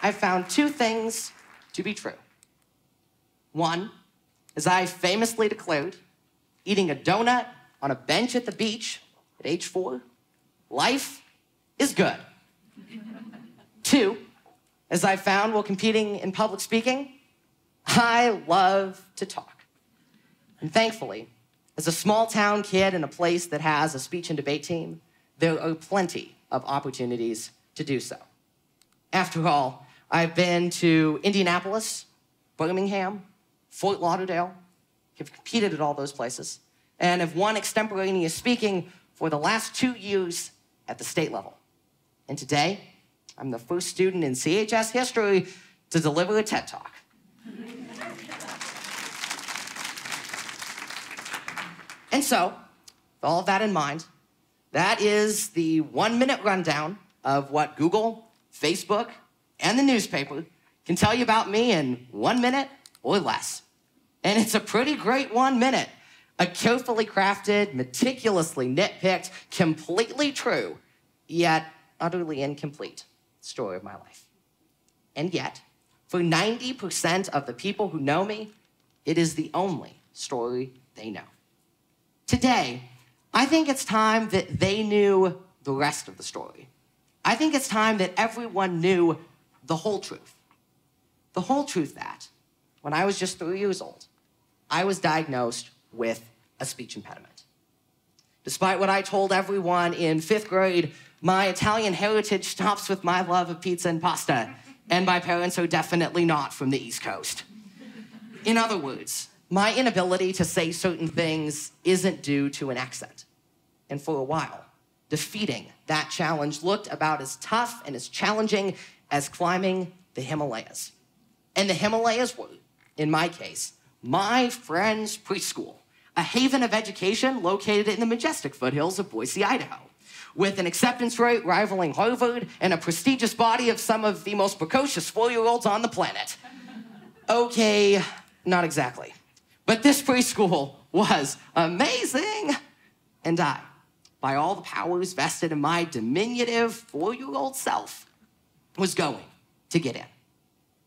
I found two things to be true. One, as I famously declared, eating a donut on a bench at the beach at age 4, life is good. Two, as I found while competing in public speaking, I love to talk. And thankfully, as a small town kid in a place that has a speech and debate team, there are plenty of opportunities to do so. After all, I've been to Indianapolis, Birmingham, Fort Lauderdale, have competed at all those places, and have won extemporaneous speaking for the last 2 years at the state level. And today, I'm the first student in CHS history to deliver a TED Talk. And so, with all of that in mind, that is the 1-minute rundown of what Google, Facebook, and the newspaper can tell you about me in 1 minute or less. And it's a pretty great 1 minute. A carefully crafted, meticulously nitpicked, completely true, yet utterly incomplete story of my life. And yet, for 90% of the people who know me, it is the only story they know. Today, I think it's time that they knew the rest of the story. I think it's time that everyone knew the whole truth. The whole truth that, when I was just 3 years old, I was diagnosed with a speech impediment. Despite what I told everyone in 5th grade, my Italian heritage stops with my love of pizza and pasta, and my parents are definitely not from the East Coast. In other words, my inability to say certain things isn't due to an accent. And for a while, defeating that challenge looked about as tough and as challenging as climbing the Himalayas. And the Himalayas were, in my case, my friend's preschool, a haven of education located in the majestic foothills of Boise, Idaho, with an acceptance rate rivaling Harvard and a prestigious body of some of the most precocious 4-year-olds on the planet. Okay, not exactly. But this preschool was amazing. And I, by all the powers vested in my diminutive 4-year-old self, was going to get in.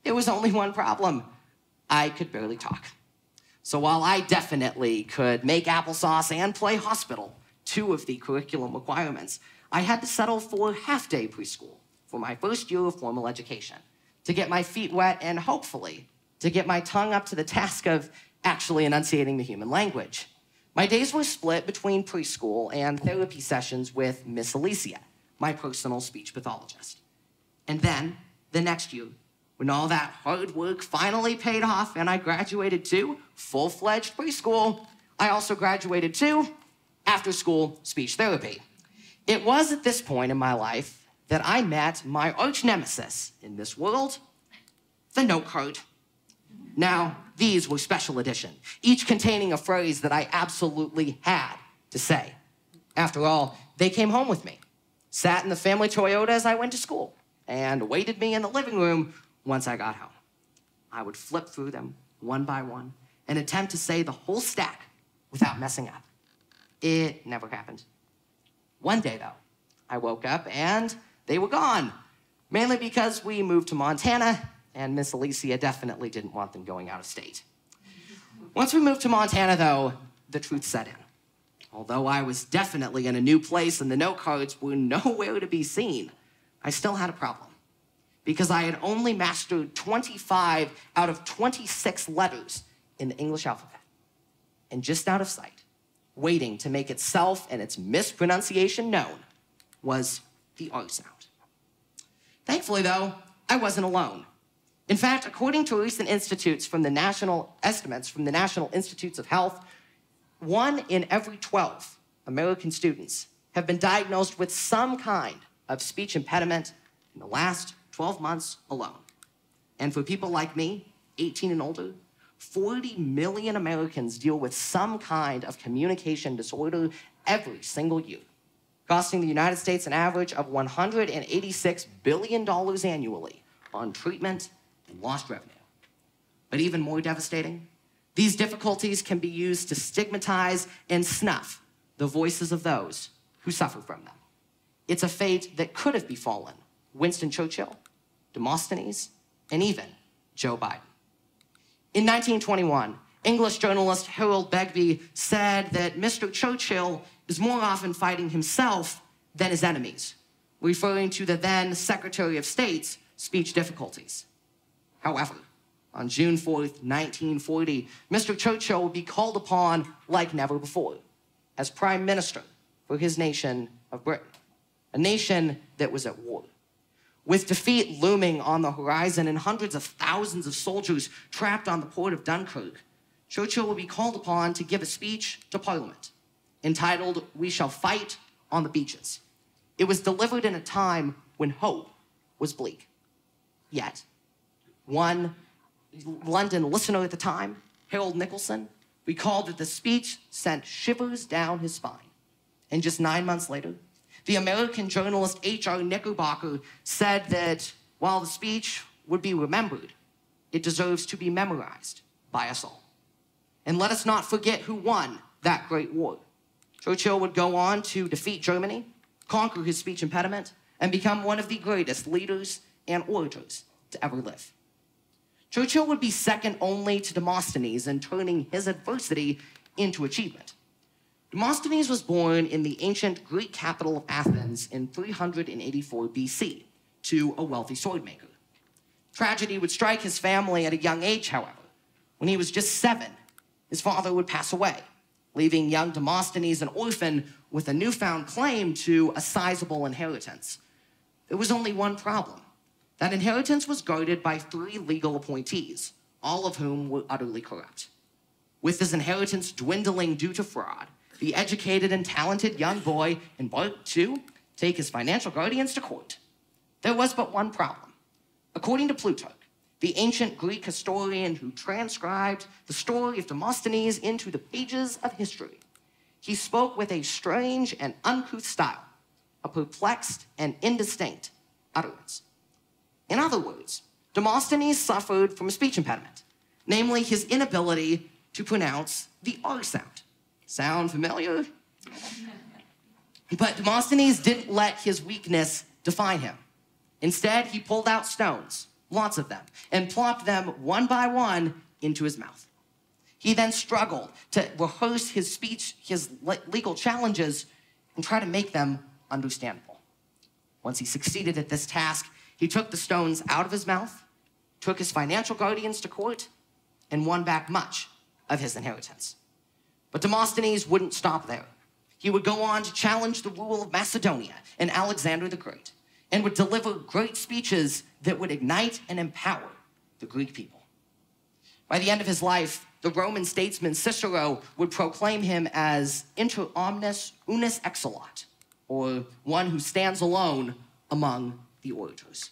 There was only one problem. I could barely talk. So while I definitely could make applesauce and play hospital, 2 of the curriculum requirements, I had to settle for half-day preschool for my first year of formal education, to get my feet wet and hopefully to get my tongue up to the task of actually enunciating the human language. My days were split between preschool and therapy sessions with Miss Alicia, my personal speech pathologist. And then, the next year, when all that hard work finally paid off and I graduated to full-fledged preschool, I also graduated to after-school speech therapy. It was at this point in my life that I met my arch nemesis in this world, the note card. Now, these were special edition, each containing a phrase that I absolutely had to say. After all, they came home with me, sat in the family Toyota as I went to school, and awaited me in the living room once I got home. I would flip through them one by one and attempt to say the whole stack without messing up. It never happened. One day, though, I woke up and they were gone, mainly because we moved to Montana and Miss Alicia definitely didn't want them going out of state. Once we moved to Montana, though, the truth set in. Although I was definitely in a new place and the note cards were nowhere to be seen, I still had a problem. Because I had only mastered 25 out of 26 letters in the English alphabet. And just out of sight, waiting to make itself and its mispronunciation known, was the R sound. Thankfully, though, I wasn't alone. In fact, according to recent estimates from the National Institutes of Health, 1 in every 12 American students have been diagnosed with some kind of speech impediment in the last 12 months alone. And for people like me, 18 and older, 40 million Americans deal with some kind of communication disorder every single year, costing the United States an average of $186 billion annually on treatment and lost revenue. But even more devastating, these difficulties can be used to stigmatize and snuff the voices of those who suffer from them. It's a fate that could have befallen Winston Churchill, Demosthenes, and even Joe Biden. In 1921, English journalist Harold Begbie said that Mr. Churchill is more often fighting himself than his enemies, referring to the then Secretary of State's speech difficulties. However, on June 4th, 1940, Mr. Churchill would be called upon like never before as Prime Minister for his nation of Britain, a nation that was at war. With defeat looming on the horizon and hundreds of thousands of soldiers trapped on the port of Dunkirk, Churchill would be called upon to give a speech to Parliament entitled, "We Shall Fight on the Beaches." It was delivered in a time when hope was bleak. Yet, one London listener at the time, Harold Nicholson, recalled that the speech sent shivers down his spine. And just 9 months later, the American journalist H.R. Knickerbocker said that while the speech would be remembered, it deserves to be memorized by us all. And let us not forget who won that great war. Churchill would go on to defeat Germany, conquer his speech impediment, and become one of the greatest leaders and orators to ever live. Churchill would be second only to Demosthenes in turning his adversity into achievement. Demosthenes was born in the ancient Greek capital of Athens in 384 BC to a wealthy swordmaker. Tragedy would strike his family at a young age, however. When he was just 7, his father would pass away, leaving young Demosthenes an orphan with a newfound claim to a sizable inheritance. There was only one problem. That inheritance was guarded by 3 legal appointees, all of whom were utterly corrupt. With his inheritance dwindling due to fraud, the educated and talented young boy embarked to take his financial guardians to court. There was but one problem. According to Plutarch, the ancient Greek historian who transcribed the story of Demosthenes into the pages of history, he spoke with a strange and uncouth style, a perplexed and indistinct utterance. In other words, Demosthenes suffered from a speech impediment, namely his inability to pronounce the R sound. Sound familiar? But Demosthenes didn't let his weakness define him. Instead, he pulled out stones, lots of them, and plopped them one by one into his mouth. He then struggled to rehearse his speech, his legal challenges, and try to make them understandable. Once he succeeded at this task, he took the stones out of his mouth, took his financial guardians to court, and won back much of his inheritance. But Demosthenes wouldn't stop there. He would go on to challenge the rule of Macedonia and Alexander the Great, and would deliver great speeches that would ignite and empower the Greek people. By the end of his life, the Roman statesman Cicero would proclaim him as inter omnes unus exulat, or one who stands alone among the orators.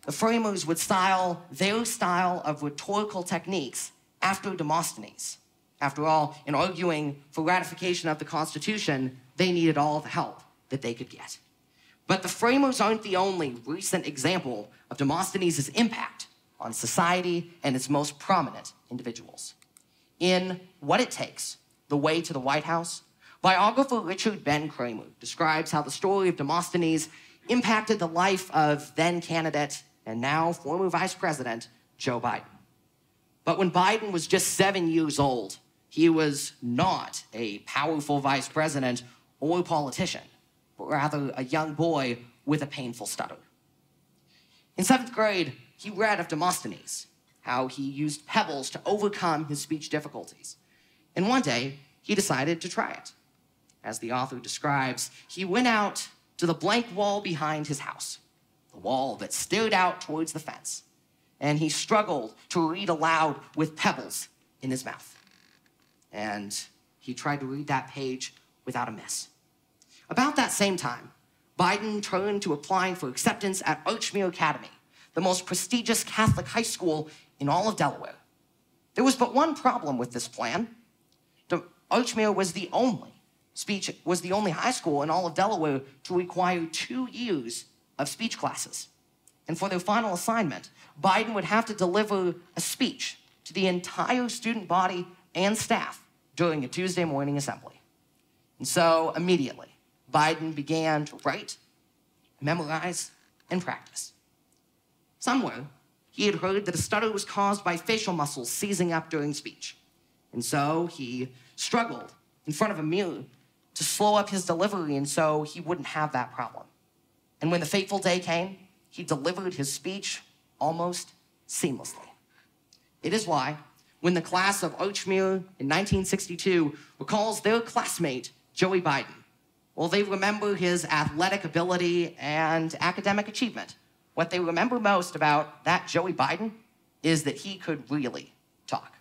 The framers would style their style of rhetorical techniques after Demosthenes. After all, in arguing for ratification of the Constitution, they needed all the help that they could get. But the framers aren't the only recent example of Demosthenes' impact on society and its most prominent individuals. In What It Takes, The Way to the White House, biographer Richard Ben Kramer describes how the story of Demosthenes impacted the life of then-candidate and now former Vice President Joe Biden. But when Biden was just 7 years old, he was not a powerful vice president or politician, but rather a young boy with a painful stutter. In 7th grade, he read of Demosthenes, how he used pebbles to overcome his speech difficulties. And one day, he decided to try it. As the author describes, he went out to the blank wall behind his house, the wall that stared out towards the fence, and he struggled to read aloud with pebbles in his mouth. And he tried to read that page without a miss. About that same time, Biden turned to applying for acceptance at Archmere Academy, the most prestigious Catholic high school in all of Delaware. There was but one problem with this plan. Archmere was the only high school in all of Delaware to require 2 years of speech classes. And for their final assignment, Biden would have to deliver a speech to the entire student body and staff during a Tuesday morning assembly. And so immediately, Biden began to write, memorize, and practice. Somewhere, he had heard that a stutter was caused by facial muscles seizing up during speech. And so he struggled in front of a mirror to slow up his delivery and so he wouldn't have that problem. And when the fateful day came, he delivered his speech almost seamlessly. It is why, when the class of Archmere in 1962 recalls their classmate, Joey Biden, well, they remember his athletic ability and academic achievement. What they remember most about that Joey Biden is that he could really talk.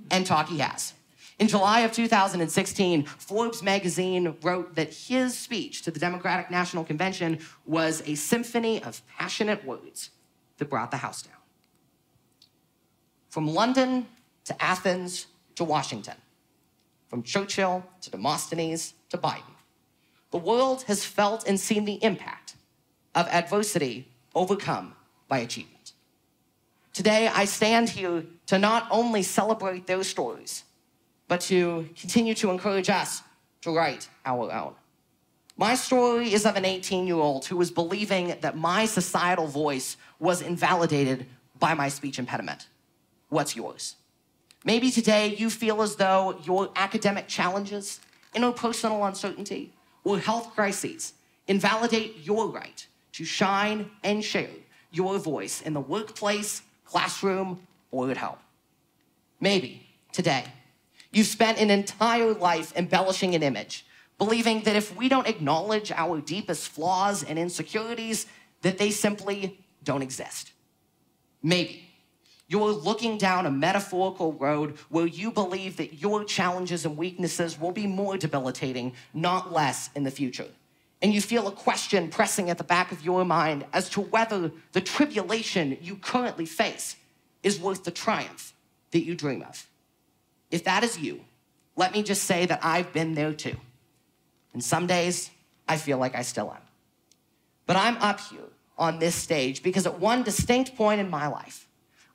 And talk he has. In July of 2016, Forbes magazine wrote that his speech to the Democratic National Convention was a symphony of passionate words that brought the house down. From London to Athens to Washington, from Churchill to Demosthenes to Biden, the world has felt and seen the impact of adversity overcome by achievement. Today, I stand here to not only celebrate their stories, but to continue to encourage us to write our own. My story is of an 18-year-old who was believing that my societal voice was invalidated by my speech impediment. What's yours? Maybe today you feel as though your academic challenges, interpersonal uncertainty, or health crises invalidate your right to shine and share your voice in the workplace, classroom, or at home. Maybe today you've spent an entire life embellishing an image, believing that if we don't acknowledge our deepest flaws and insecurities, that they simply don't exist. Maybe you're looking down a metaphorical road where you believe that your challenges and weaknesses will be more debilitating, not less, in the future. And you feel a question pressing at the back of your mind as to whether the tribulation you currently face is worth the triumph that you dream of. If that is you, let me just say that I've been there too. And some days, I feel like I still am. But I'm up here on this stage because at one distinct point in my life,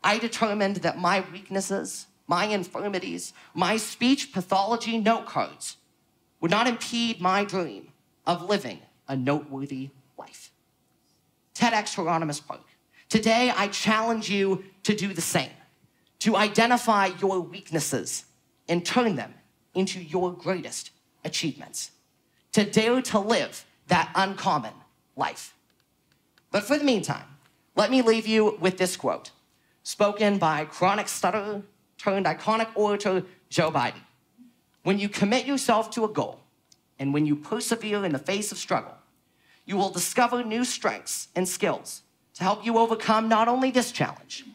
I determined that my weaknesses, my infirmities, my speech pathology note cards would not impede my dream of living a noteworthy life. TEDxHieronymusPark, today I challenge you to do the same, to identify your weaknesses and turn them into your greatest achievements, to dare to live that uncommon life. But for the meantime, let me leave you with this quote, spoken by chronic stutterer turned iconic orator Joe Biden. When you commit yourself to a goal, and when you persevere in the face of struggle, you will discover new strengths and skills to help you overcome not only this challenge,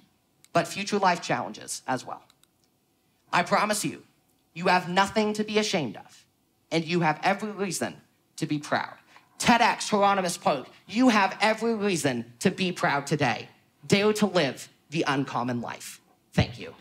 but future life challenges as well. I promise you, you have nothing to be ashamed of, and you have every reason to be proud. TEDxHieronymusPark, you have every reason to be proud today. Dare to live the uncommon life. Thank you.